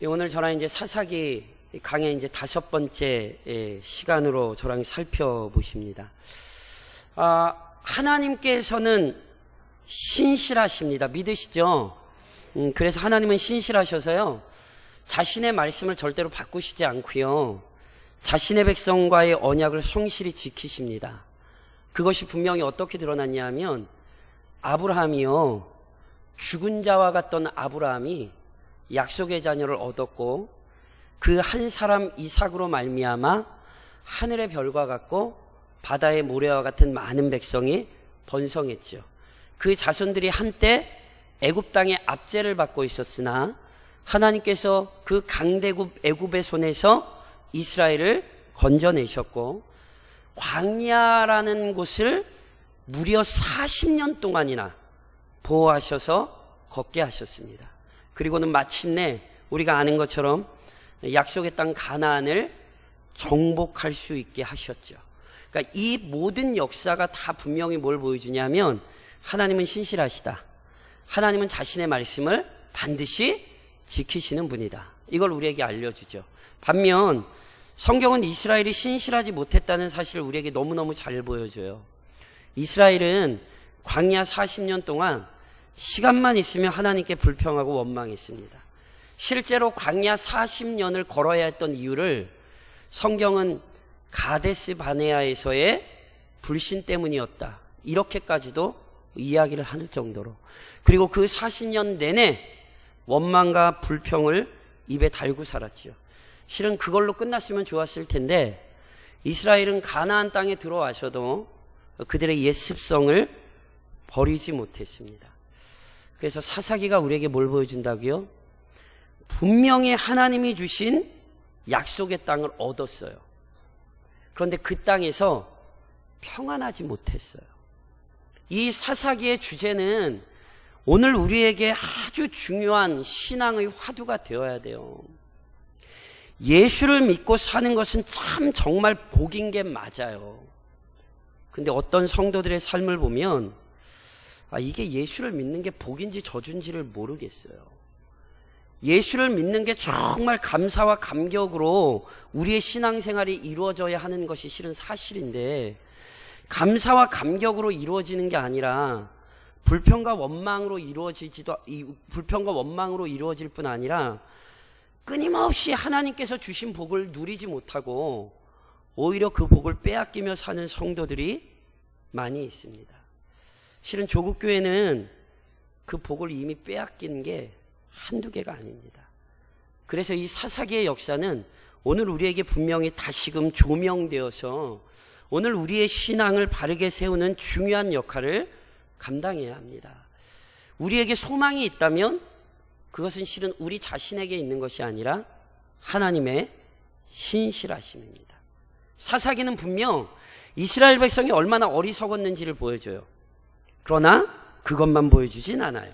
오늘 저랑 이제 사사기 강의 이제 5번째 시간으로 저랑 살펴보십니다. 하나님께서는 신실하십니다. 믿으시죠? 그래서 하나님은 신실하셔서요, 자신의 말씀을 절대로 바꾸시지 않고요, 자신의 백성과의 언약을 성실히 지키십니다. 그것이 분명히 어떻게 드러났냐 하면, 아브라함이요, 죽은 자와 같던 아브라함이 약속의 자녀를 얻었고, 그 한 사람 이삭으로 말미암아 하늘의 별과 같고 바다의 모래와 같은 많은 백성이 번성했죠. 그 자손들이 한때 애굽 땅의 압제를 받고 있었으나 하나님께서 그 강대국 애굽의 손에서 이스라엘을 건져내셨고, 광야라는 곳을 무려 40년 동안이나 보호하셔서 걷게 하셨습니다. 그리고는 마침내 우리가 아는 것처럼 약속의 땅 가나안을 정복할 수 있게 하셨죠. 그러니까 이 모든 역사가 다 분명히 뭘 보여주냐면, 하나님은 신실하시다, 하나님은 자신의 말씀을 반드시 지키시는 분이다, 이걸 우리에게 알려주죠. 반면 성경은 이스라엘이 신실하지 못했다는 사실을 우리에게 너무너무 잘 보여줘요. 이스라엘은 광야 40년 동안 시간만 있으면 하나님께 불평하고 원망했습니다. 실제로 광야 40년을 걸어야 했던 이유를 성경은 가데스 바네아에서의 불신 때문이었다, 이렇게까지도 이야기를 할 정도로, 그리고 그 40년 내내 원망과 불평을 입에 달고 살았죠. 실은 그걸로 끝났으면 좋았을 텐데, 이스라엘은 가나안 땅에 들어와서도 그들의 옛 습성을 버리지 못했습니다. 그래서 사사기가 우리에게 뭘 보여준다고요? 분명히 하나님이 주신 약속의 땅을 얻었어요. 그런데 그 땅에서 평안하지 못했어요. 이 사사기의 주제는 오늘 우리에게 아주 중요한 신앙의 화두가 되어야 돼요. 예수를 믿고 사는 것은 참 정말 복인 게 맞아요. 근데 어떤 성도들의 삶을 보면 이게 예수를 믿는 게 복인지 저주인지를 모르겠어요. 예수를 믿는 게 정말 감사와 감격으로 우리의 신앙생활이 이루어져야 하는 것이 실은 사실인데, 감사와 감격으로 이루어지는 게 아니라 불평과 원망으로 이루어질 뿐 아니라 끊임없이 하나님께서 주신 복을 누리지 못하고 오히려 그 복을 빼앗기며 사는 성도들이 많이 있습니다. 실은 조국 교회는 그 복을 이미 빼앗긴 게 한두 개가 아닙니다. 그래서 이 사사기의 역사는 오늘 우리에게 분명히 다시금 조명되어서 오늘 우리의 신앙을 바르게 세우는 중요한 역할을 감당해야 합니다. 우리에게 소망이 있다면 그것은 실은 우리 자신에게 있는 것이 아니라 하나님의 신실하심입니다. 사사기는 분명 이스라엘 백성이 얼마나 어리석었는지를 보여줘요. 그러나 그것만 보여주진 않아요.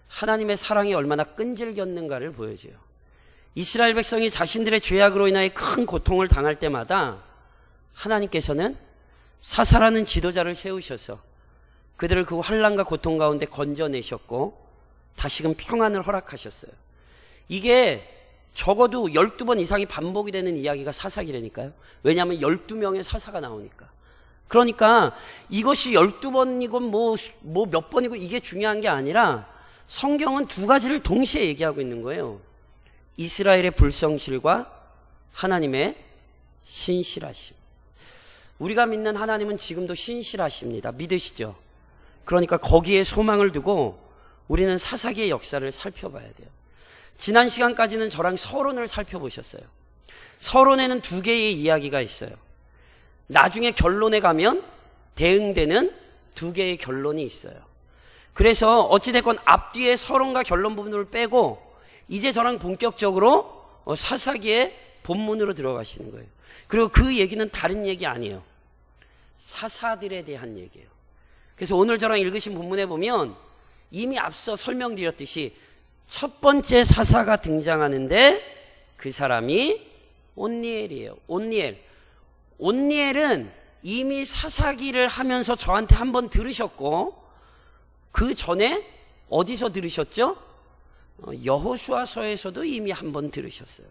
하나님의 사랑이 얼마나 끈질겼는가를 보여줘요. 이스라엘 백성이 자신들의 죄악으로 인하여 큰 고통을 당할 때마다 하나님께서는 사사라는 지도자를 세우셔서 그들을 그 환난과 고통 가운데 건져내셨고 다시금 평안을 허락하셨어요. 이게 적어도 12번 이상이 반복이 되는 이야기가 사사기라니까요. 왜냐하면 12명의 사사가 나오니까. 그러니까 이것이 12번이고 뭐 몇 번이고 이게 중요한 게 아니라 성경은 두 가지를 동시에 얘기하고 있는 거예요. 이스라엘의 불성실과 하나님의 신실하심. 우리가 믿는 하나님은 지금도 신실하십니다. 믿으시죠? 그러니까 거기에 소망을 두고 우리는 사사기의 역사를 살펴봐야 돼요. 지난 시간까지는 저랑 서론을 살펴보셨어요. 서론에는 두 개의 이야기가 있어요. 나중에 결론에 가면 대응되는 두 개의 결론이 있어요. 그래서 어찌됐건 앞뒤의 서론과 결론 부분을 빼고 이제 저랑 본격적으로 사사기의 본문으로 들어가시는 거예요. 그리고 그 얘기는 다른 얘기 아니에요. 사사들에 대한 얘기예요. 그래서 오늘 저랑 읽으신 본문에 보면 이미 앞서 설명드렸듯이 첫 번째 사사가 등장하는데 그 사람이 온니엘이에요. 온니엘은 이미 사사기를 하면서 저한테 한번 들으셨고, 그 전에 어디서 들으셨죠? 여호수아서에서도 이미 한번 들으셨어요.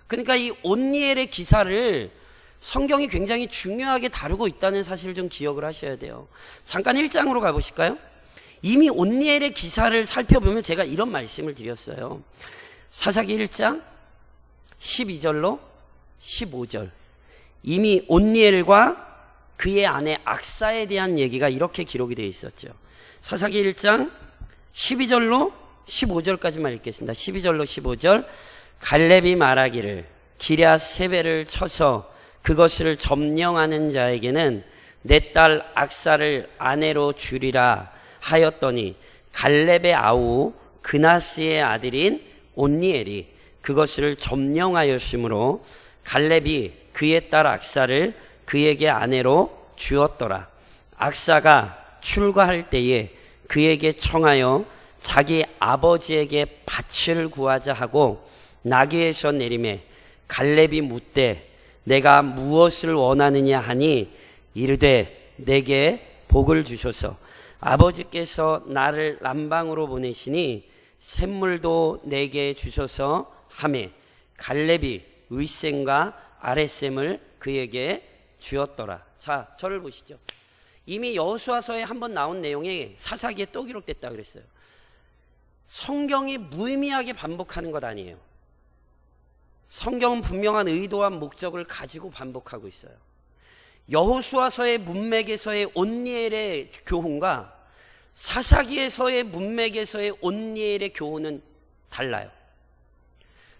그러니까 이 온니엘의 기사를 성경이 굉장히 중요하게 다루고 있다는 사실을 좀 기억을 하셔야 돼요. 잠깐 1장으로 가보실까요? 이미 온니엘의 기사를 살펴보면 제가 이런 말씀을 드렸어요. 사사기 1장 12절로 15절. 이미 온니엘과 그의 아내 악사에 대한 얘기가 이렇게 기록이 되어 있었죠. 사사기 1장 12절로 15절까지만 읽겠습니다. 12절로 15절. 갈렙이 말하기를 기럇 세벨을 쳐서 그것을 점령하는 자에게는 내 딸 악사를 아내로 주리라 하였더니 갈렙의 아우 그나스의 아들인 온니엘이 그것을 점령하였으므로 갈렙이 그의 딸 악사를 그에게 아내로 주었더라. 악사가 출가할 때에 그에게 청하여 자기 아버지에게 밭을 구하자 하고 나귀에서 내리매 갈렙이 묻되 내가 무엇을 원하느냐 하니 이르되 내게 복을 주소서. 아버지께서 나를 남방으로 보내시니 샘물도 내게 주소서 하매 갈렙이 윗샘과 아랫샘을 그에게 주었더라. 자, 저를 보시죠. 이미 여호수아서에 한번 나온 내용이 사사기에 또 기록됐다 그랬어요. 성경이 무의미하게 반복하는 것 아니에요. 성경은 분명한 의도와 목적을 가지고 반복하고 있어요. 여호수아서의 문맥에서의 온니엘의 교훈과 사사기에서의 문맥에서의 온니엘의 교훈은 달라요.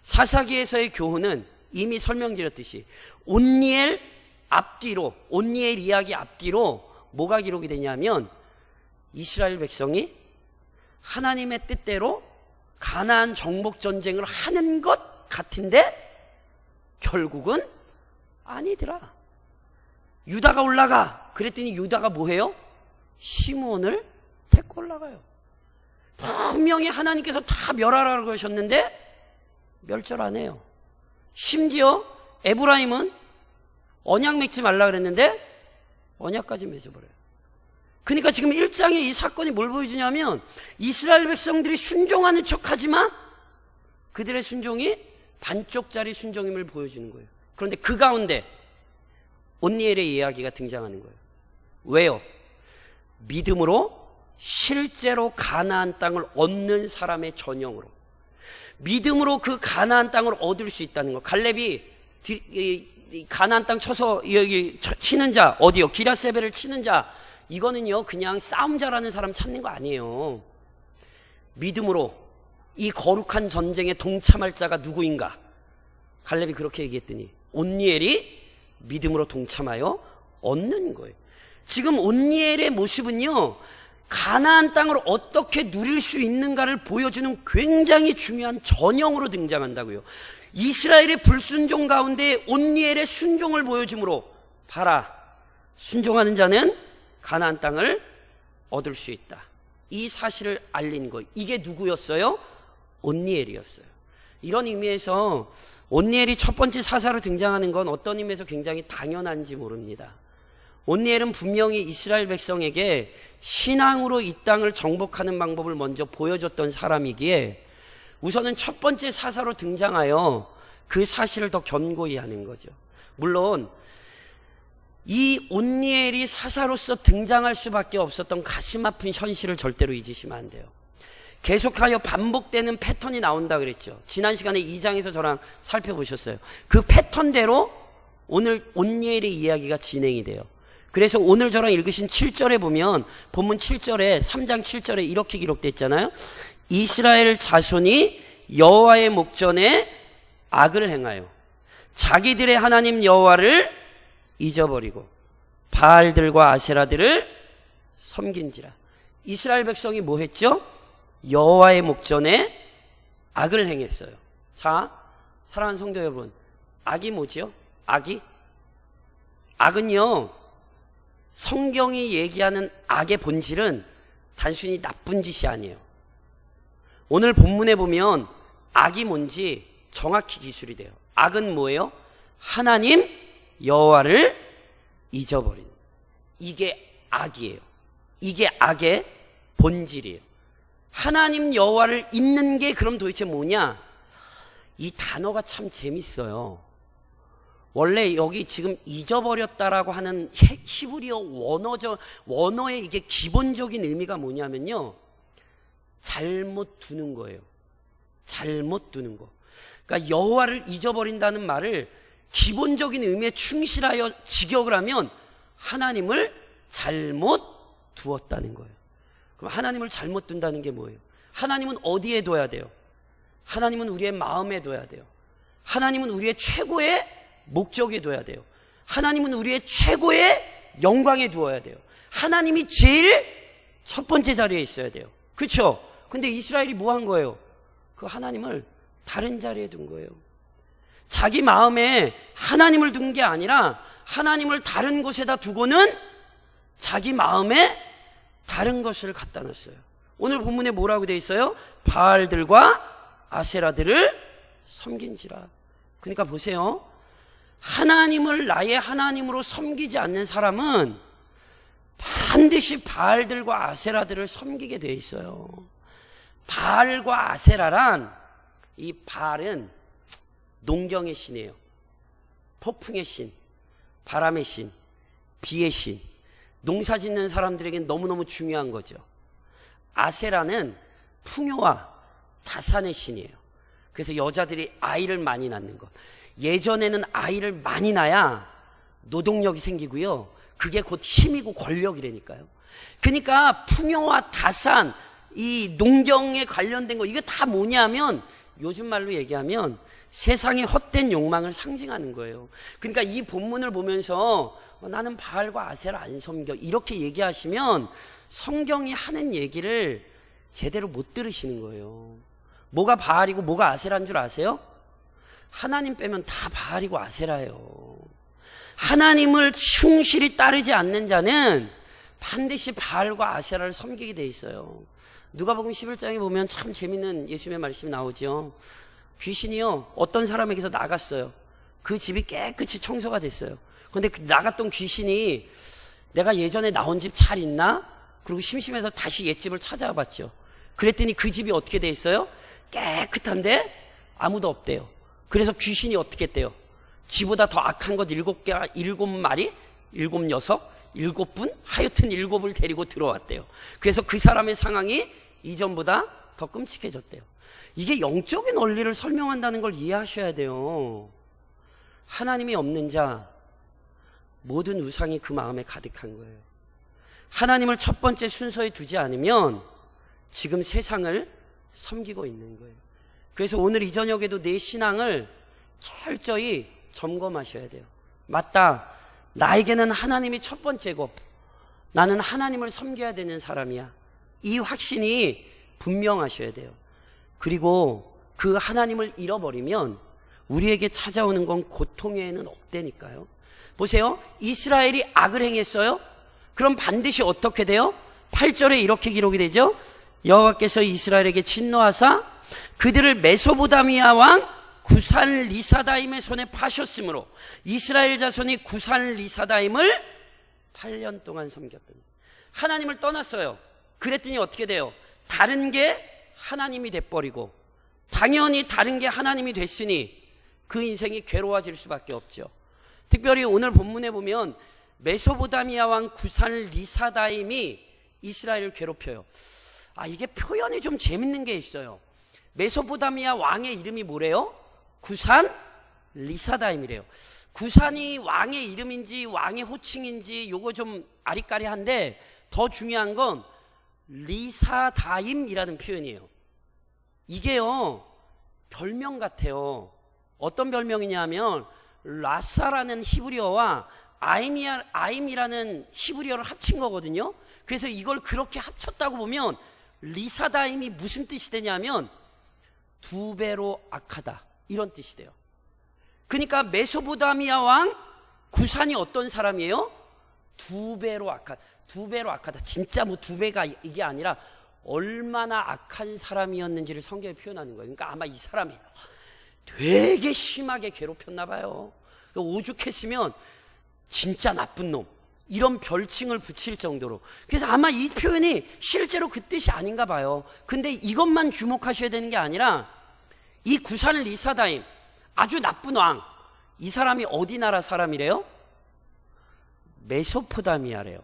사사기에서의 교훈은 이미 설명드렸듯이 온니엘 앞뒤로, 온니엘 이야기 앞뒤로 뭐가 기록이 되냐면 이스라엘 백성이 하나님의 뜻대로 가나안 정복 전쟁을 하는 것 같은데 결국은 아니더라. 유다가 올라가. 그랬더니 유다가 뭐해요? 시므온을 데리고 올라가요. 분명히 하나님께서 다 멸하라고 하셨는데 멸절 안 해요. 심지어 에브라임은 언약 맺지 말라 그랬는데 언약까지 맺어버려요. 그러니까 지금 1장에 이 사건이 뭘 보여주냐면 이스라엘 백성들이 순종하는 척하지만 그들의 순종이 반쪽짜리 순종임을 보여주는 거예요. 그런데 그 가운데 온니엘의 이야기가 등장하는 거예요. 왜요? 믿음으로 실제로 가나안 땅을 얻는 사람의 전형으로, 믿음으로 그 가나안 땅을 얻을 수 있다는 거. 갈렙이 가나안 땅 쳐서 여기 치는 자 어디요? 기럇세벨을 치는 자, 이거는요 그냥 싸움 잘하는 사람 찾는 거 아니에요. 믿음으로 이 거룩한 전쟁에 동참할 자가 누구인가? 갈렙이 그렇게 얘기했더니 온니엘이 믿음으로 동참하여 얻는 거예요. 지금 온니엘의 모습은요 가나안 땅을 어떻게 누릴 수 있는가를 보여주는 굉장히 중요한 전형으로 등장한다고요. 이스라엘의 불순종 가운데 온니엘의 순종을 보여주므로 봐라, 순종하는 자는 가나안 땅을 얻을 수 있다. 이 사실을 알린 거예요. 이게 누구였어요? 온니엘이었어요. 이런 의미에서 온니엘이 첫 번째 사사로 등장하는 건 어떤 의미에서 굉장히 당연한지 모릅니다. 온니엘은 분명히 이스라엘 백성에게 신앙으로 이 땅을 정복하는 방법을 먼저 보여줬던 사람이기에 우선은 첫 번째 사사로 등장하여 그 사실을 더 견고히 하는 거죠. 물론 이 온니엘이 사사로서 등장할 수밖에 없었던 가슴 아픈 현실을 절대로 잊으시면 안 돼요. 계속하여 반복되는 패턴이 나온다 그랬죠. 지난 시간에 2장에서 저랑 살펴보셨어요. 그 패턴대로 오늘 온니엘의 이야기가 진행이 돼요. 그래서 오늘 저랑 읽으신 7절에 보면 본문 7절에 3장 7절에 이렇게 기록되어 있잖아요. 이스라엘 자손이 여호와의 목전에 악을 행하여 자기들의 하나님 여호와를 잊어버리고 바알들과 아세라들을 섬긴지라. 이스라엘 백성이 뭐 했죠? 여호와의 목전에 악을 행했어요. 자, 사랑하는 성도 여러분, 악이 뭐죠? 악은요, 성경이 얘기하는 악의 본질은 단순히 나쁜 짓이 아니에요. 오늘 본문에 보면 악이 뭔지 정확히 기술이 돼요. 악은 뭐예요? 하나님 여호와를 잊어버리는, 이게 악이에요. 이게 악의 본질이에요. 하나님 여호와를 잇는 게 그럼 도대체 뭐냐? 이 단어가 참 재밌어요. 원래 여기 지금 잊어버렸다라고 하는 히브리어 원어의 이게 기본적인 의미가 뭐냐면요, 잘못 두는 거예요. 잘못 두는 거. 그러니까 여호와를 잊어버린다는 말을 기본적인 의미에 충실하여 직역을 하면 하나님을 잘못 두었다는 거예요. 그럼 하나님을 잘못 둔다는 게 뭐예요? 하나님은 어디에 둬야 돼요? 하나님은 우리의 마음에 둬야 돼요. 하나님은 우리의 최고의 목적에 둬야 돼요. 하나님은 우리의 최고의 영광에 두어야 돼요. 하나님이 제일 첫 번째 자리에 있어야 돼요. 그렇죠? 근데 이스라엘이 뭐 한 거예요? 그 하나님을 다른 자리에 둔 거예요. 자기 마음에 하나님을 둔 게 아니라 하나님을 다른 곳에다 두고는 자기 마음에 다른 것을 갖다 놨어요. 오늘 본문에 뭐라고 되어 있어요? 바알들과 아세라들을 섬긴지라. 그러니까 보세요. 하나님을 나의 하나님으로 섬기지 않는 사람은 반드시 바알들과 아세라들을 섬기게 되어 있어요. 바알과 아세라란, 이 바알은 농경의 신이에요. 폭풍의 신, 바람의 신, 비의 신. 농사 짓는 사람들에겐 너무너무 중요한 거죠. 아세라는 풍요와 다산의 신이에요. 그래서 여자들이 아이를 많이 낳는 것. 예전에는 아이를 많이 낳아야 노동력이 생기고요, 그게 곧 힘이고 권력이라니까요. 그러니까 풍요와 다산, 이 농경에 관련된 거, 이게 다 뭐냐면 요즘 말로 얘기하면 세상의 헛된 욕망을 상징하는 거예요. 그러니까 이 본문을 보면서 나는 바알과 아세라 안 섬겨, 이렇게 얘기하시면 성경이 하는 얘기를 제대로 못 들으시는 거예요. 뭐가 바알이고 뭐가 아세라인 줄 아세요? 하나님 빼면 다 바알이고 아세라예요. 하나님을 충실히 따르지 않는 자는 반드시 바알과 아세라를 섬기게 돼 있어요. 누가복음 11장에 보면 참 재밌는 예수님의 말씀이 나오죠. 귀신이요, 어떤 사람에게서 나갔어요. 그 집이 깨끗이 청소가 됐어요. 그런데 그 나갔던 귀신이 내가 예전에 나온 집 잘 있나? 그리고 심심해서 다시 옛집을 찾아와 봤죠. 그랬더니 그 집이 어떻게 돼 있어요? 깨끗한데 아무도 없대요. 그래서 귀신이 어떻게 했대요? 지보다 더 악한 것 7마리? 7녀석? 7분? 하여튼 7을 데리고 들어왔대요. 그래서 그 사람의 상황이 이전보다 더 끔찍해졌대요. 이게 영적인 원리를 설명한다는 걸 이해하셔야 돼요. 하나님이 없는 자, 모든 우상이 그 마음에 가득한 거예요. 하나님을 첫 번째 순서에 두지 않으면 지금 세상을 섬기고 있는 거예요. 그래서 오늘 이 저녁에도 내 신앙을 철저히 점검하셔야 돼요. 맞다, 나에게는 하나님이 첫 번째고 나는 하나님을 섬겨야 되는 사람이야. 이 확신이 분명하셔야 돼요. 그리고 그 하나님을 잃어버리면 우리에게 찾아오는 건 고통 외에는 없다니까요. 보세요. 이스라엘이 악을 행했어요. 그럼 반드시 어떻게 돼요? 8절에 이렇게 기록이 되죠. 여호와께서 이스라엘에게 진노하사 그들을 메소보다미아 왕 구산 리사다임의 손에 파셨으므로 이스라엘 자손이 구산 리사다임을 8년 동안 섬겼더니, 하나님을 떠났어요. 그랬더니 어떻게 돼요? 다른 게 하나님이 돼버리고, 당연히 다른 게 하나님이 됐으니 그 인생이 괴로워질 수밖에 없죠. 특별히 오늘 본문에 보면 메소보다미아 왕 구산 리사다임이 이스라엘을 괴롭혀요. 이게 표현이 좀 재밌는 게 있어요. 메소보다미아 왕의 이름이 뭐래요? 구산 리사다임이래요. 구산이 왕의 이름인지 왕의 호칭인지 요거 좀 아리까리한데, 더 중요한 건 리사다임이라는 표현이에요. 이게요, 별명 같아요. 어떤 별명이냐 하면 라사라는 히브리어와 아임이라는 히브리어를 합친 거거든요. 그래서 이걸 그렇게 합쳤다고 보면 리사다임이 무슨 뜻이 되냐면 2배로 악하다, 이런 뜻이 돼요. 그러니까 메소보다미아 왕 구산이 어떤 사람이에요? 2배로 악하다. 2배로 악하다. 진짜 뭐 2배가 이게 아니라 얼마나 악한 사람이었는지를 성경에 표현하는 거예요. 그러니까 아마 이 사람이 되게 심하게 괴롭혔나 봐요. 오죽했으면 진짜 나쁜 놈, 이런 별칭을 붙일 정도로. 그래서 아마 이 표현이 실제로 그 뜻이 아닌가 봐요. 근데 이것만 주목하셔야 되는 게 아니라 이 구산 리사다임, 아주 나쁜 왕, 이 사람이 어디 나라 사람이래요? 메소포타미아래요.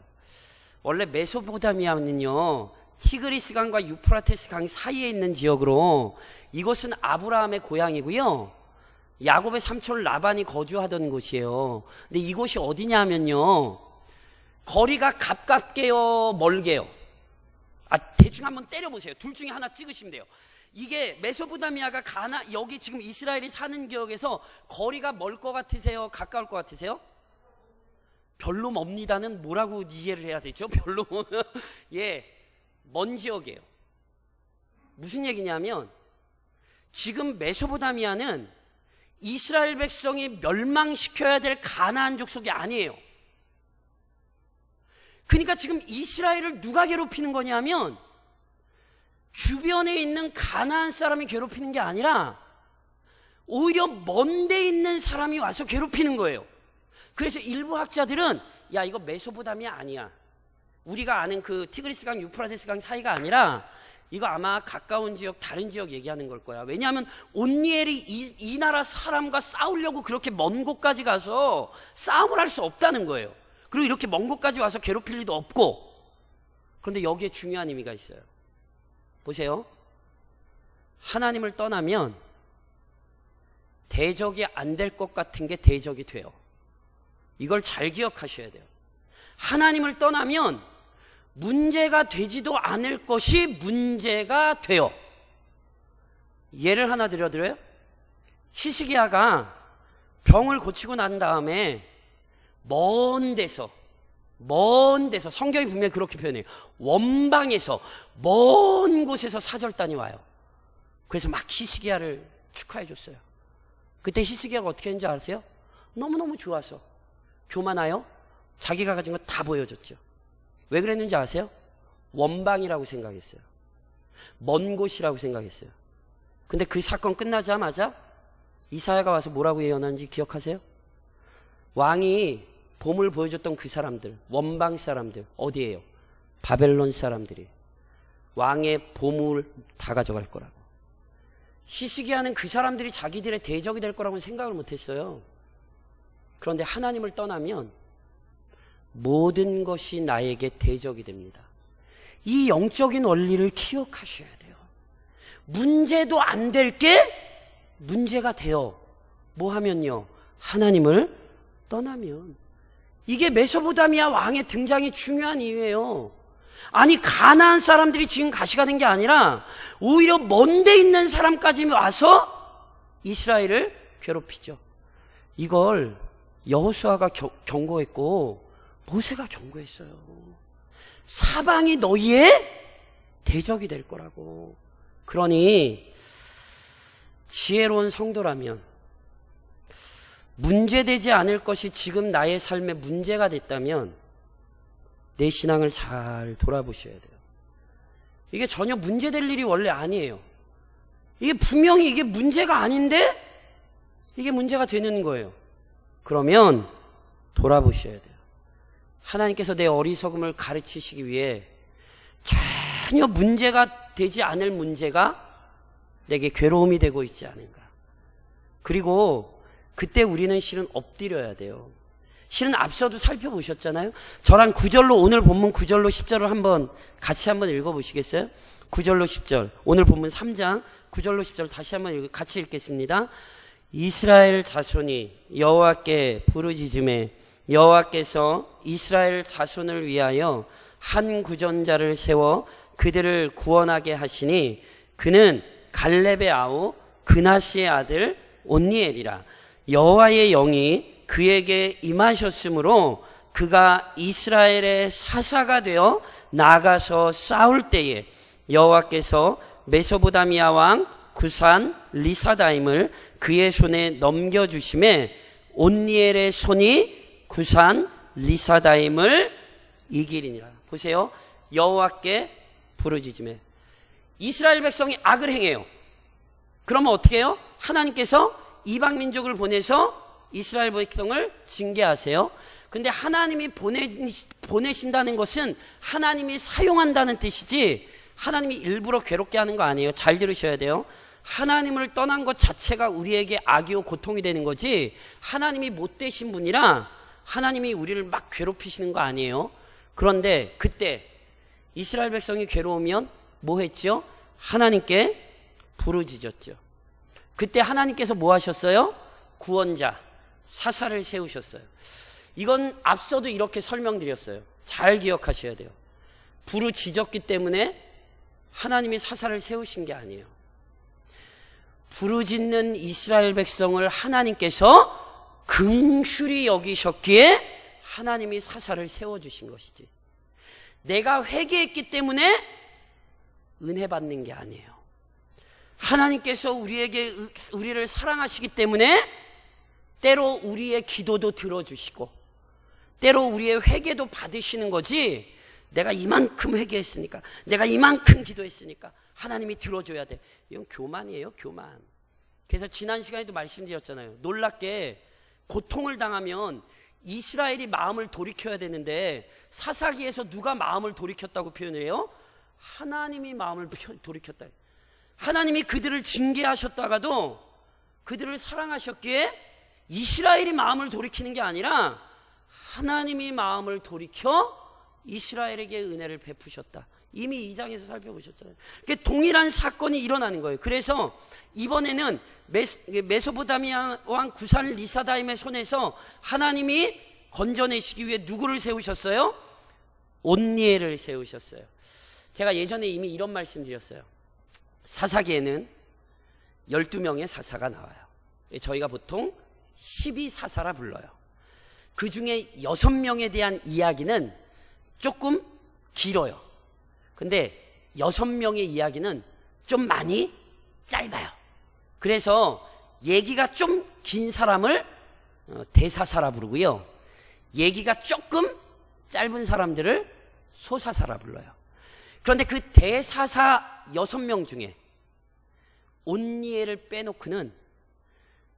원래 메소포타미아는요, 티그리스 강과 유프라테스 강 사이에 있는 지역으로, 이곳은 아브라함의 고향이고요, 야곱의 삼촌 라반이 거주하던 곳이에요. 근데 이곳이 어디냐 하면요, 거리가 가깝게요, 멀게요? 대충 한번 때려보세요. 둘 중에 하나 찍으시면 돼요. 이게 메소포타미아가 여기 지금 이스라엘이 사는 지역에서 거리가 멀 것 같으세요? 가까울 것 같으세요? 별로 멉니다는 뭐라고 이해를 해야 되죠? 별로. 예, 먼 지역이에요. 무슨 얘기냐면 지금 메소포타미아는 이스라엘 백성이 멸망시켜야 될 가나안 족속이 아니에요. 그러니까 지금 이스라엘을 누가 괴롭히는 거냐면 주변에 있는 가나안 사람이 괴롭히는 게 아니라 오히려 먼 데 있는 사람이 와서 괴롭히는 거예요. 그래서 일부 학자들은 야, 이거 메소포타미아 아니야, 우리가 아는 그 티그리스 강 유프라테스 강 사이가 아니라 이거 아마 가까운 지역, 다른 지역 얘기하는 걸 거야. 왜냐하면 온니엘이 이 나라 사람과 싸우려고 그렇게 먼 곳까지 가서 싸움을 할 수 없다는 거예요. 그리고 이렇게 먼 곳까지 와서 괴롭힐 리도 없고. 그런데 여기에 중요한 의미가 있어요. 보세요. 하나님을 떠나면 대적이 안 될 것 같은 게 대적이 돼요. 이걸 잘 기억하셔야 돼요. 하나님을 떠나면 문제가 되지도 않을 것이 문제가 돼요. 예를 하나 들어드려요. 히스기야가 병을 고치고 난 다음에 먼 데서 성경이 분명히 그렇게 표현해요. 원방에서 먼 곳에서 사절단이 와요. 그래서 막 히스기야를 축하해 줬어요. 그때 히스기야가 어떻게 했는지 아세요? 너무너무 좋아서 교만하여 자기가 가진 거 다 보여줬죠. 왜 그랬는지 아세요? 원방이라고 생각했어요. 먼 곳이라고 생각했어요. 근데 그 사건 끝나자마자 이사야가 와서 뭐라고 예언한지 기억하세요? 왕이 봄을 보여줬던 그 사람들, 원방 사람들 어디예요? 바벨론 사람들이 왕의 보물을 다 가져갈 거라고. 히스기야는 그 사람들이 자기들의 대적이 될 거라고는 생각을 못했어요. 그런데 하나님을 떠나면 모든 것이 나에게 대적이 됩니다. 이 영적인 원리를 기억하셔야 돼요. 문제도 안 될 게 문제가 돼요. 뭐 하면요? 하나님을 떠나면. 이게 메소포타미아 왕의 등장이 중요한 이유예요. 아니, 가나안 사람들이 지금 가시가 된 게 아니라 오히려 먼 데 있는 사람까지 와서 이스라엘을 괴롭히죠. 이걸 여호수아가 경고했고 모세가 경고했어요. 사방이 너희의 대적이 될 거라고. 그러니 지혜로운 성도라면 문제되지 않을 것이 지금 나의 삶에 문제가 됐다면 내 신앙을 잘 돌아보셔야 돼요. 이게 전혀 문제될 일이 원래 아니에요. 이게 분명히 이게 문제가 아닌데 이게 문제가 되는 거예요. 그러면 돌아보셔야 돼요. 하나님께서 내 어리석음을 가르치시기 위해 전혀 문제가 되지 않을 문제가 내게 괴로움이 되고 있지 않은가. 그리고 그때 우리는 실은 엎드려야 돼요. 실은 앞서도 살펴보셨잖아요. 저랑 9절로, 오늘 본문 9절로 10절을 같이 한번 읽어보시겠어요? 9절로 10절, 오늘 본문 3장 9절로 10절 다시 한번 같이 읽겠습니다. 이스라엘 자손이 여호와께 부르짖음에 여호와께서 이스라엘 자손을 위하여 한 구전자를 세워 그들을 구원하게 하시니 그는 갈렙의 아우 그나시의 아들 온니엘이라. 여호와의 영이 그에게 임하셨으므로 그가 이스라엘의 사사가 되어 나가서 싸울 때에 여호와께서 메소포타미아 왕 구산 리사다임을 그의 손에 넘겨주심에 온니엘의 손이 구산 리사다임을 이기리니라. 보세요. 여호와께 부르짖음에. 이스라엘 백성이 악을 행해요. 그러면 어떻게 해요? 하나님께서 이방 민족을 보내서 이스라엘 백성을 징계하세요. 근데 하나님이 보내신다는 것은 하나님이 사용한다는 뜻이지 하나님이 일부러 괴롭게 하는 거 아니에요. 잘 들으셔야 돼요. 하나님을 떠난 것 자체가 우리에게 악이요 고통이 되는 거지 하나님이 못되신 분이라 하나님이 우리를 막 괴롭히시는 거 아니에요. 그런데 그때 이스라엘 백성이 괴로우면 뭐 했죠? 하나님께 부르짖었죠. 그때 하나님께서 뭐 하셨어요? 구원자, 사사를 세우셨어요. 이건 앞서도 이렇게 설명드렸어요. 잘 기억하셔야 돼요. 부르짖었기 때문에 하나님이 사사를 세우신 게 아니에요. 부르짖는 이스라엘 백성을 하나님께서 긍휼히 여기셨기에 하나님이 사사를 세워주신 것이지 내가 회개했기 때문에 은혜 받는 게 아니에요. 하나님께서 우리를 사랑하시기 때문에 때로 우리의 기도도 들어주시고 때로 우리의 회개도 받으시는 거지 내가 이만큼 회개했으니까 내가 이만큼 기도했으니까 하나님이 들어줘야 돼. 이건 교만이에요, 교만. 그래서 지난 시간에도 말씀드렸잖아요. 놀랍게 고통을 당하면 이스라엘이 마음을 돌이켜야 되는데 사사기에서 누가 마음을 돌이켰다고 표현해요? 하나님이 마음을 돌이켰다. 하나님이 그들을 징계하셨다가도 그들을 사랑하셨기에 이스라엘이 마음을 돌이키는 게 아니라 하나님이 마음을 돌이켜 이스라엘에게 은혜를 베푸셨다. 이미 2장에서 살펴보셨잖아요. 동일한 사건이 일어나는 거예요. 그래서 이번에는 메소포타미아 왕 구산 리사다임의 손에서 하나님이 건져내시기 위해 누구를 세우셨어요? 온니엘을 세우셨어요. 제가 예전에 이미 이런 말씀 드렸어요. 사사기에는 12명의 사사가 나와요. 저희가 보통 12사사라 불러요. 그 중에 6명에 대한 이야기는 조금 길어요. 근데 6명의 이야기는 좀 많이 짧아요. 그래서 얘기가 좀 긴 사람을 대사사라 부르고요. 얘기가 조금 짧은 사람들을 소사사라 불러요. 그런데 그 대사사 6명 중에 온니엘을 빼놓고는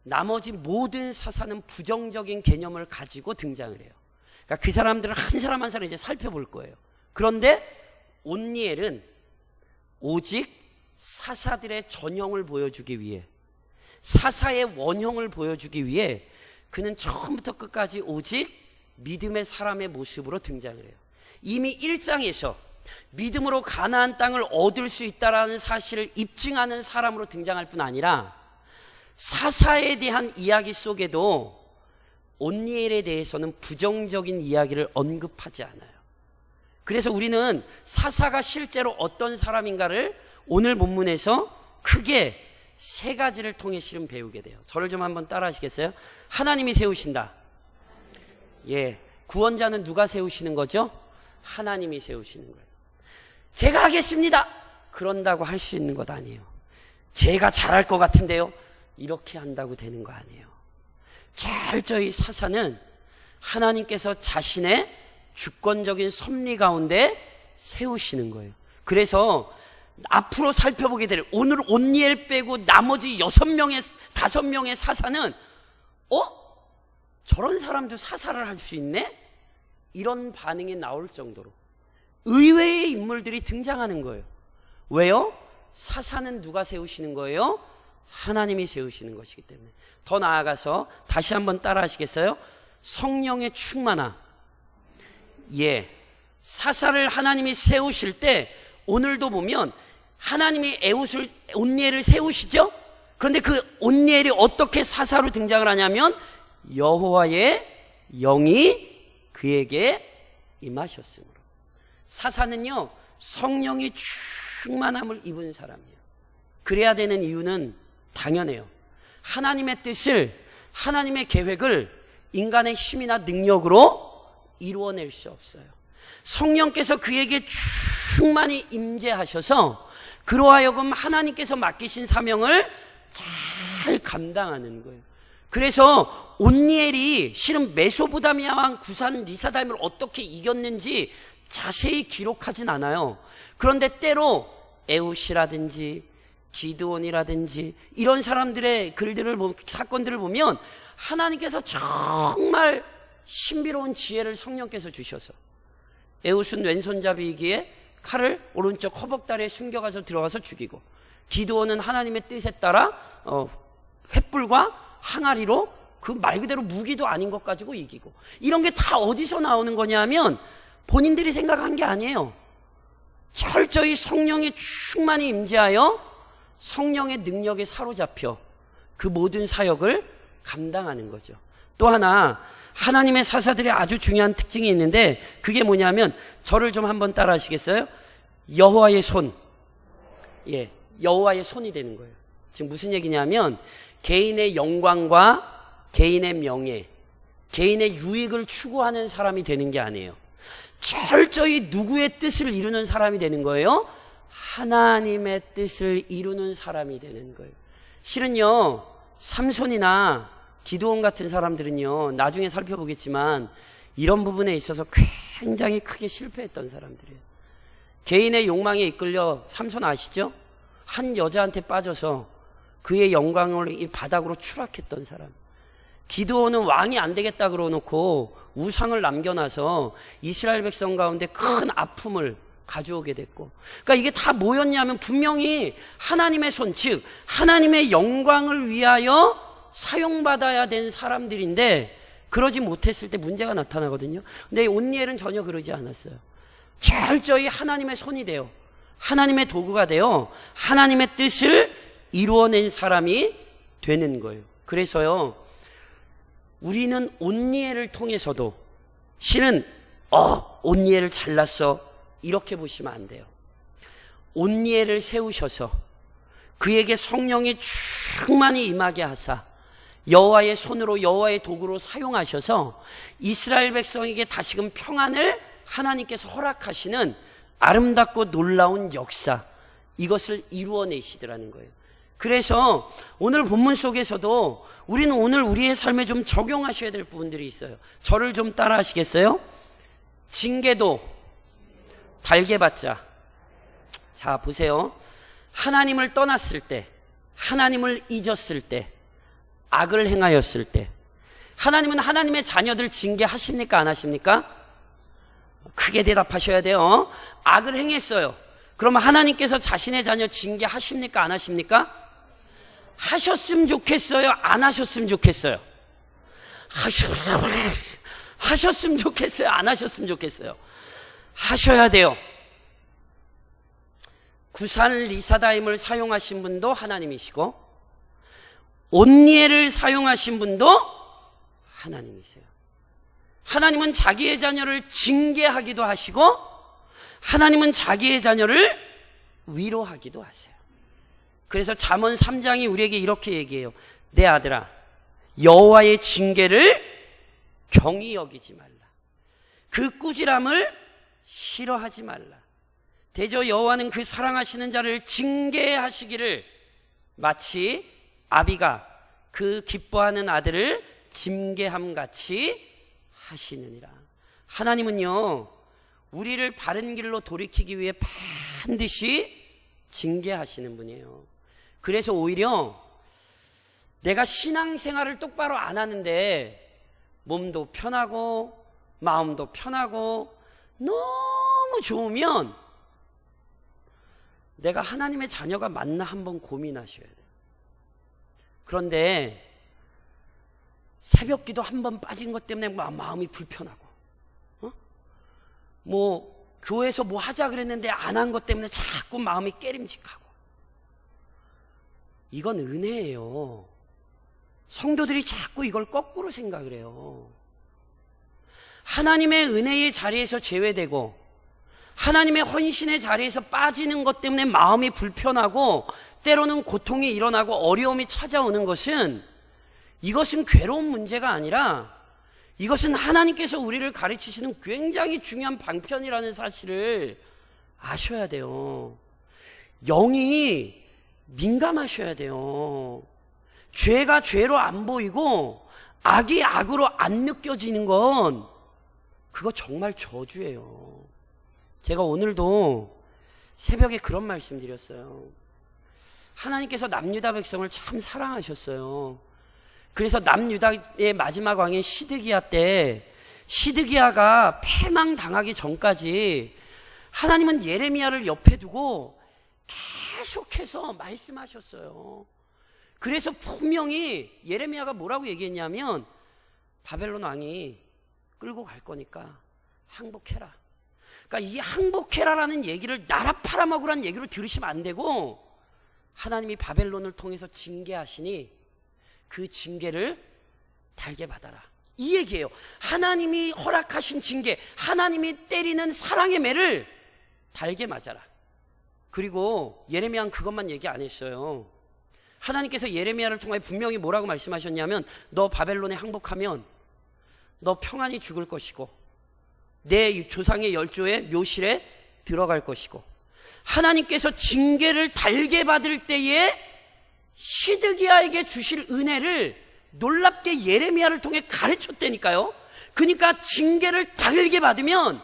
나머지 모든 사사는 부정적인 개념을 가지고 등장을 해요. 그러니까 그 사람들을 한 사람 한 사람 이제 살펴볼 거예요. 그런데 온니엘은 오직 사사들의 전형을 보여주기 위해 사사의 원형을 보여주기 위해 그는 처음부터 끝까지 오직 믿음의 사람의 모습으로 등장을 해요. 이미 1장에서 믿음으로 가나안 땅을 얻을 수 있다는 사실을 입증하는 사람으로 등장할 뿐 아니라 사사에 대한 이야기 속에도 온니엘에 대해서는 부정적인 이야기를 언급하지 않아요. 그래서 우리는 사사가 실제로 어떤 사람인가를 오늘 본문에서 크게 3가지를 통해 실은 배우게 돼요. 저를 좀 한번 따라 하시겠어요? 하나님이 세우신다. 예, 구원자는 누가 세우시는 거죠? 하나님이 세우시는 거예요. 제가 하겠습니다. 그런다고 할 수 있는 것 아니에요. 제가 잘할 것 같은데요. 이렇게 한다고 되는 거 아니에요. 철저히 사사는 하나님께서 자신의 주권적인 섭리 가운데 세우시는 거예요. 그래서 앞으로 살펴보게 될 오늘 온니엘 빼고 나머지 5명의 사사는 저런 사람도 사사를 할 수 있네? 이런 반응이 나올 정도로 의외의 인물들이 등장하는 거예요. 왜요? 사사는 누가 세우시는 거예요? 하나님이 세우시는 것이기 때문에. 더 나아가서 다시 한번 따라 하시겠어요? 성령의 충만함. 예, 사사를 하나님이 세우실 때 오늘도 보면 하나님이 온니엘을 세우시죠? 그런데 그 온니엘이 어떻게 사사로 등장을 하냐면 여호와의 영이 그에게 임하셨으므로. 사사는요 성령의 충만함을 입은 사람이에요. 그래야 되는 이유는 당연해요. 하나님의 뜻을, 하나님의 계획을 인간의 힘이나 능력으로 이루어낼 수 없어요. 성령께서 그에게 충만히 임재하셔서 그로 하여금 하나님께서 맡기신 사명을 잘 감당하는 거예요. 그래서 온니엘이 실은 메소포타미아 왕 구산 리사다임을 어떻게 이겼는지 자세히 기록하진 않아요. 그런데 때로 에웃이라든지 기드온이라든지 이런 사람들의 글들을 사건들을 보면 하나님께서 정말 신비로운 지혜를 성령께서 주셔서 에웃은 왼손잡이이기에 칼을 오른쪽 허벅다리에 숨겨가서 들어가서 죽이고, 기드온은 하나님의 뜻에 따라 횃불과 항아리로 그 말 그대로 무기도 아닌 것 가지고 이기고, 이런 게 다 어디서 나오는 거냐면 본인들이 생각한 게 아니에요. 철저히 성령의 충만히 임재하여 성령의 능력에 사로잡혀 그 모든 사역을 감당하는 거죠. 또 하나, 하나님의 사사들의 아주 중요한 특징이 있는데 그게 뭐냐면, 저를 좀 한번 따라 하시겠어요? 여호와의 손. 예, 여호와의 손이 되는 거예요. 지금 무슨 얘기냐면, 개인의 영광과 개인의 명예, 개인의 유익을 추구하는 사람이 되는 게 아니에요. 철저히 누구의 뜻을 이루는 사람이 되는 거예요? 하나님의 뜻을 이루는 사람이 되는 거예요. 실은요, 삼손이나 기드온 같은 사람들은요, 나중에 살펴보겠지만 이런 부분에 있어서 굉장히 크게 실패했던 사람들이에요. 개인의 욕망에 이끌려, 삼손 아시죠? 한 여자한테 빠져서 그의 영광을 이 바닥으로 추락했던 사람. 기드온은 왕이 안 되겠다 그러놓고 우상을 남겨놔서 이스라엘 백성 가운데 큰 아픔을 가져오게 됐고, 그러니까 이게 다 뭐였냐면 분명히 하나님의 손, 즉 하나님의 영광을 위하여 사용받아야 된 사람들인데 그러지 못했을 때 문제가 나타나거든요. 근데 온니엘은 전혀 그러지 않았어요. 철저히 하나님의 손이 되어, 하나님의 도구가 되어 하나님의 뜻을 이루어낸 사람이 되는 거예요. 그래서요, 우리는 온니엘을 통해서도 실은 온니엘을 잘났어 이렇게 보시면 안 돼요. 온니엘을 세우셔서 그에게 성령이 충만히 임하게 하사 여호와의 손으로, 여호와의 도구로 사용하셔서 이스라엘 백성에게 다시금 평안을 하나님께서 허락하시는 아름답고 놀라운 역사, 이것을 이루어내시더라는 거예요. 그래서 오늘 본문 속에서도 우리는 오늘 우리의 삶에 좀 적용하셔야 될 부분들이 있어요. 저를 좀 따라 하시겠어요? 징계도 달게 받자. 자, 보세요. 하나님을 떠났을 때, 하나님을 잊었을 때, 악을 행하였을 때, 하나님은 하나님의 자녀들 징계하십니까? 안 하십니까? 크게 대답하셔야 돼요. 악을 행했어요. 그러면 하나님께서 자신의 자녀 징계하십니까? 안 하십니까? 하셨으면 좋겠어요? 안 하셨으면 좋겠어요? 하셨으면 좋겠어요? 안 하셨으면 좋겠어요? 하셔야 돼요. 구산 리사다임을 사용하신 분도 하나님이시고 온니엘을 사용하신 분도 하나님이세요. 하나님은 자기의 자녀를 징계하기도 하시고 하나님은 자기의 자녀를 위로하기도 하세요. 그래서 잠언 3장이 우리에게 이렇게 얘기해요. 내 아들아, 여호와의 징계를 경히 여기지 말라. 그 꾸지람을 싫어하지 말라. 대저 여호와는 그 사랑하시는 자를 징계하시기를 마치 아비가 그 기뻐하는 아들을 징계함같이 하시느니라. 하나님은요, 우리를 바른 길로 돌이키기 위해 반드시 징계하시는 분이에요. 그래서 오히려 내가 신앙생활을 똑바로 안 하는데 몸도 편하고 마음도 편하고 너무 좋으면 내가 하나님의 자녀가 맞나 한번 고민하셔야 돼요. 그런데 새벽기도 한번 빠진 것 때문에 마음이 불편하고, 교회에서 뭐 하자 그랬는데 안 한 것 때문에 자꾸 마음이 깨림직하고, 이건 은혜예요. 성도들이 자꾸 이걸 거꾸로 생각을 해요. 하나님의 은혜의 자리에서 제외되고 하나님의 헌신의 자리에서 빠지는 것 때문에 마음이 불편하고 때로는 고통이 일어나고 어려움이 찾아오는 것은, 이것은 괴로운 문제가 아니라 이것은 하나님께서 우리를 가르치시는 굉장히 중요한 방편이라는 사실을 아셔야 돼요. 영이 민감하셔야 돼요. 죄가 죄로 안 보이고 악이 악으로 안 느껴지는 건 그거 정말 저주예요. 제가 오늘도 새벽에 그런 말씀 드렸어요. 하나님께서 남유다 백성을 참 사랑하셨어요. 그래서 남유다의 마지막 왕인 시드기야 때 시드기야가 패망당하기 전까지 하나님은 예레미야를 옆에 두고 계속해서 말씀하셨어요. 그래서 분명히 예레미야가 뭐라고 얘기했냐면 바벨론 왕이 끌고 갈 거니까 항복해라. 그러니까 이 항복해라라는 얘기를 나라 팔아먹으라는 얘기로 들으시면 안 되고 하나님이 바벨론을 통해서 징계하시니 그 징계를 달게 받아라. 이 얘기예요. 하나님이 허락하신 징계, 하나님이 때리는 사랑의 매를 달게 맞아라. 그리고 예레미야는 그것만 얘기 안 했어요. 하나님께서 예레미야를 통해 분명히 뭐라고 말씀하셨냐면 너 바벨론에 항복하면 너 평안히 죽을 것이고 내 조상의 열조의 묘실에 들어갈 것이고 하나님께서 징계를 달게 받을 때에 시드기야에게 주실 은혜를 놀랍게 예레미야를 통해 가르쳤다니까요. 그러니까 징계를 달게 받으면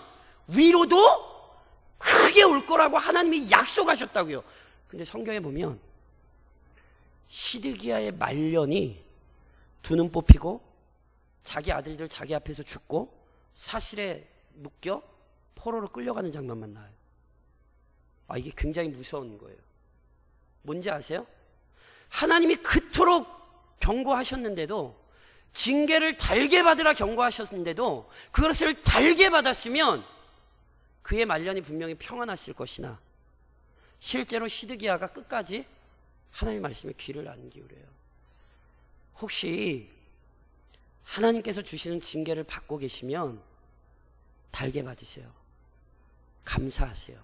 위로도 크게 올 거라고 하나님이 약속하셨다고요. 근데 성경에 보면 시드기야의 말년이 두 눈 뽑히고 자기 아들들 자기 앞에서 죽고 사실에 묶여 포로로 끌려가는 장면만 나와요. 이게 굉장히 무서운 거예요. 뭔지 아세요? 하나님이 그토록 경고하셨는데도 징계를 달게 받으라 경고하셨는데도 그것을 달게 받았으면 그의 말년이 분명히 평안했을 것이나 실제로 시드기야가 끝까지 하나님의 말씀에 귀를 안 기울여요. 혹시 하나님께서 주시는 징계를 받고 계시면 달게 받으세요. 감사하세요.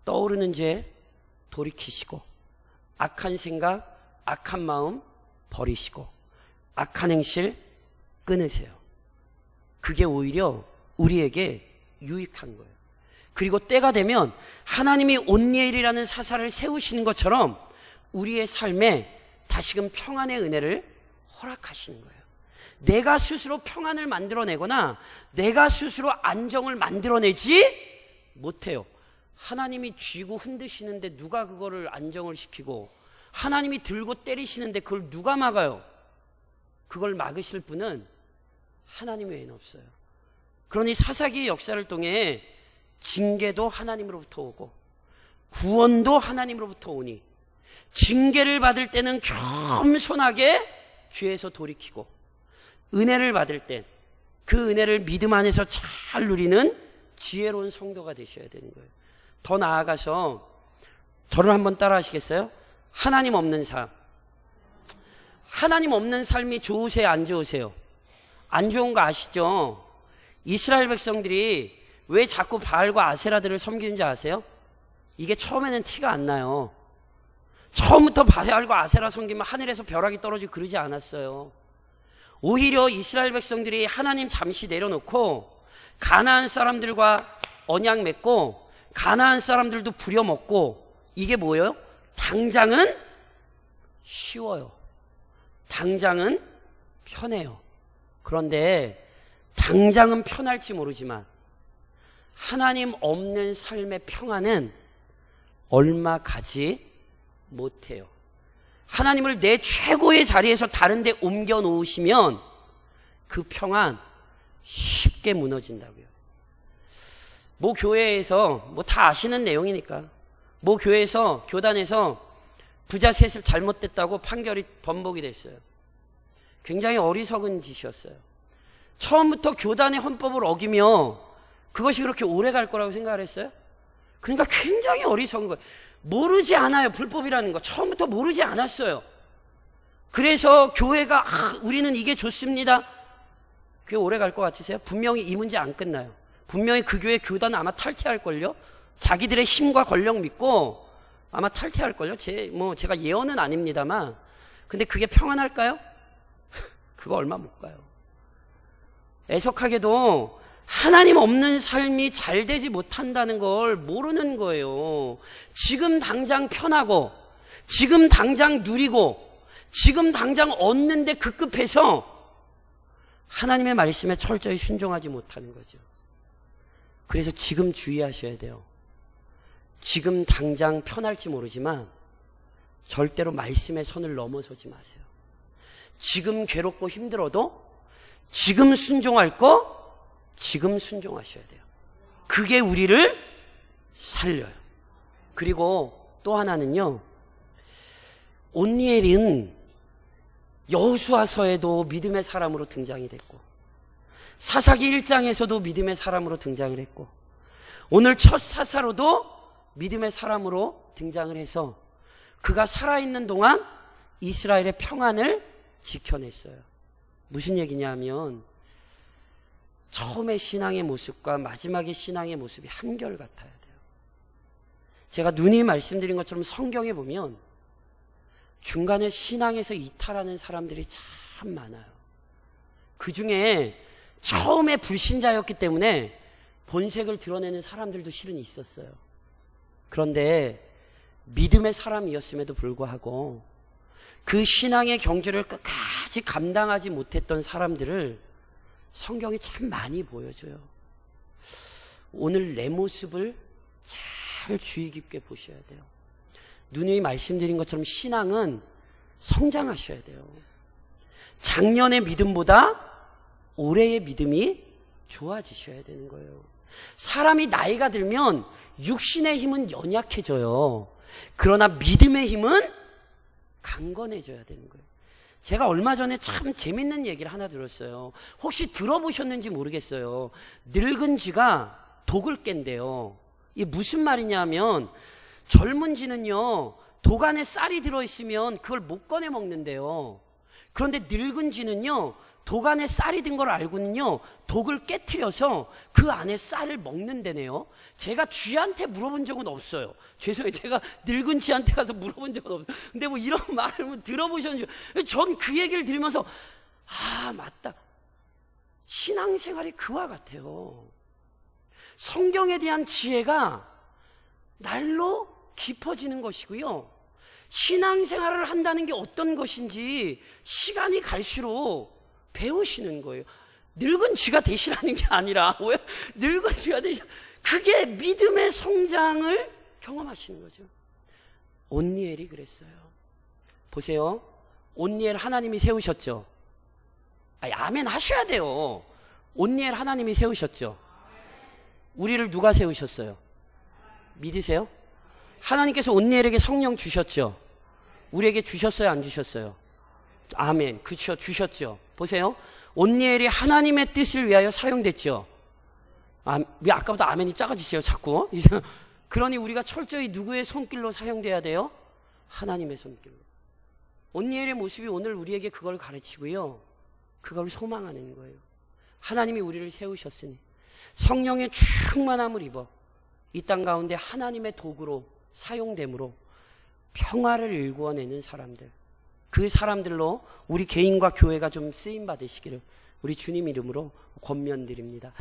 떠오르는 죄 돌이키시고 악한 생각, 악한 마음 버리시고 악한 행실 끊으세요. 그게 오히려 우리에게 유익한 거예요. 그리고 때가 되면 하나님이 온니엘이라는 사사를 세우시는 것처럼 우리의 삶에 다시금 평안의 은혜를 허락하시는 거예요. 내가 스스로 평안을 만들어내거나 내가 스스로 안정을 만들어내지 못해요. 하나님이 쥐고 흔드시는데 누가 그거를 안정을 시키고 하나님이 들고 때리시는데 그걸 누가 막아요? 그걸 막으실 분은 하나님 외에는 없어요. 그러니 사사기의 역사를 통해 징계도 하나님으로부터 오고 구원도 하나님으로부터 오니 징계를 받을 때는 겸손하게 죄에서 돌이키고 은혜를 받을 땐 그 은혜를 믿음 안에서 잘 누리는 지혜로운 성도가 되셔야 되는 거예요. 더 나아가서 저를 한번 따라 하시겠어요? 하나님 없는 삶. 하나님 없는 삶이 좋으세요? 안 좋으세요? 안 좋은 거 아시죠? 이스라엘 백성들이 왜 자꾸 바알과 아세라들을 섬기는지 아세요? 이게 처음에는 티가 안 나요. 처음부터 바알과 아세라 섬기면 하늘에서 벼락이 떨어지고 그러지 않았어요. 오히려 이스라엘 백성들이 하나님 잠시 내려놓고 가나안 사람들과 언약 맺고 가나안 사람들도 부려먹고 이게 뭐예요? 당장은 쉬워요. 당장은 편해요. 그런데 당장은 편할지 모르지만 하나님 없는 삶의 평안은 얼마 가지 못해요. 하나님을 내 최고의 자리에서 다른 데 옮겨 놓으시면 그 평안 쉽게 무너진다고요. 모 교회에서 다 아시는 내용이니까 모 교회에서 교단에서 부자 셋을 잘못됐다고 판결이 번복이 됐어요. 굉장히 어리석은 짓이었어요. 처음부터 교단의 헌법을 어기며 그것이 그렇게 오래 갈 거라고 생각을 했어요? 그러니까 굉장히 어리석은 거예요. 모르지 않아요. 불법이라는 거. 처음부터 모르지 않았어요. 그래서 교회가 우리는 이게 좋습니다. 그게 오래 갈 것 같으세요? 분명히 이 문제 안 끝나요. 분명히 그 교회 교단은 아마 탈퇴할걸요? 자기들의 힘과 권력 믿고 아마 탈퇴할걸요? 제가 예언은 아닙니다만 근데 그게 평안할까요? 그거 얼마 못 가요. 애석하게도 하나님 없는 삶이 잘 되지 못한다는 걸 모르는 거예요. 지금 당장 편하고 지금 당장 누리고 지금 당장 얻는데 급급해서 하나님의 말씀에 철저히 순종하지 못하는 거죠. 그래서 지금 주의하셔야 돼요. 지금 당장 편할지 모르지만 절대로 말씀의 선을 넘어서지 마세요. 지금 괴롭고 힘들어도 지금 순종할 거 지금 순종하셔야 돼요. 그게 우리를 살려요. 그리고 또 하나는요, 온니엘은 여호수아서에도 믿음의 사람으로 등장이 됐고 사사기 1장에서도 믿음의 사람으로 등장을 했고 오늘 첫 사사로도 믿음의 사람으로 등장을 해서 그가 살아있는 동안 이스라엘의 평안을 지켜냈어요. 무슨 얘기냐면 처음의 신앙의 모습과 마지막의 신앙의 모습이 한결같아야 돼요. 제가 누님 말씀드린 것처럼 성경에 보면 중간에 신앙에서 이탈하는 사람들이 참 많아요. 그 중에 처음에 불신자였기 때문에 본색을 드러내는 사람들도 실은 있었어요. 그런데 믿음의 사람이었음에도 불구하고 그 신앙의 경주를 끝까지 감당하지 못했던 사람들을 성경이 참 많이 보여줘요. 오늘 내 모습을 잘 주의 깊게 보셔야 돼요. 누님이 말씀드린 것처럼 신앙은 성장하셔야 돼요. 작년의 믿음보다 올해의 믿음이 좋아지셔야 되는 거예요. 사람이 나이가 들면 육신의 힘은 연약해져요. 그러나 믿음의 힘은 강건해져야 되는 거예요. 제가 얼마 전에 참 재밌는 얘기를 하나 들었어요. 혹시 들어보셨는지 모르겠어요. 늙은 쥐가 독을 깬대요. 이게 무슨 말이냐면 젊은 쥐는요, 독 안에 쌀이 들어있으면 그걸 못 꺼내 먹는데요. 그런데 늙은 쥐는요, 독 안에 쌀이 든 걸 알고는요, 독을 깨트려서 그 안에 쌀을 먹는다네요. 제가 쥐한테 물어본 적은 없어요. 죄송해요. 제가 늙은 쥐한테 가서 물어본 적은 없어요. 근데 뭐 이런 말을 들어보셨는지, 전 그 얘기를 들으면서, 아, 맞다. 신앙생활이 그와 같아요. 성경에 대한 지혜가 날로 깊어지는 것이고요. 신앙생활을 한다는 게 어떤 것인지 시간이 갈수록 배우시는 거예요. 늙은 쥐가 되시라는 게 아니라, 왜 늙은 쥐가 되시라? 그게 믿음의 성장을 경험하시는 거죠. 온니엘이 그랬어요. 보세요. 온니엘 하나님이 세우셨죠. 아멘 하셔야 돼요. 온니엘 하나님이 세우셨죠. 우리를 누가 세우셨어요? 믿으세요? 하나님께서 온니엘에게 성령 주셨죠. 우리에게 주셨어요, 안 주셨어요? 아멘. 그쵸, 주셨죠. 보세요. 온니엘이 하나님의 뜻을 위하여 사용됐죠. 왜 아까부터 아멘이 작아지세요, 자꾸? 그러니 우리가 철저히 누구의 손길로 사용돼야 돼요? 하나님의 손길로. 온니엘의 모습이 오늘 우리에게 그걸 가르치고요. 그걸 소망하는 거예요. 하나님이 우리를 세우셨으니 성령의 충만함을 입어 이 땅 가운데 하나님의 도구로 사용됨으로 평화를 일구어내는 사람들, 그 사람들로 우리 개인과 교회가 좀 쓰임받으시기를 우리 주님 이름으로 권면드립니다.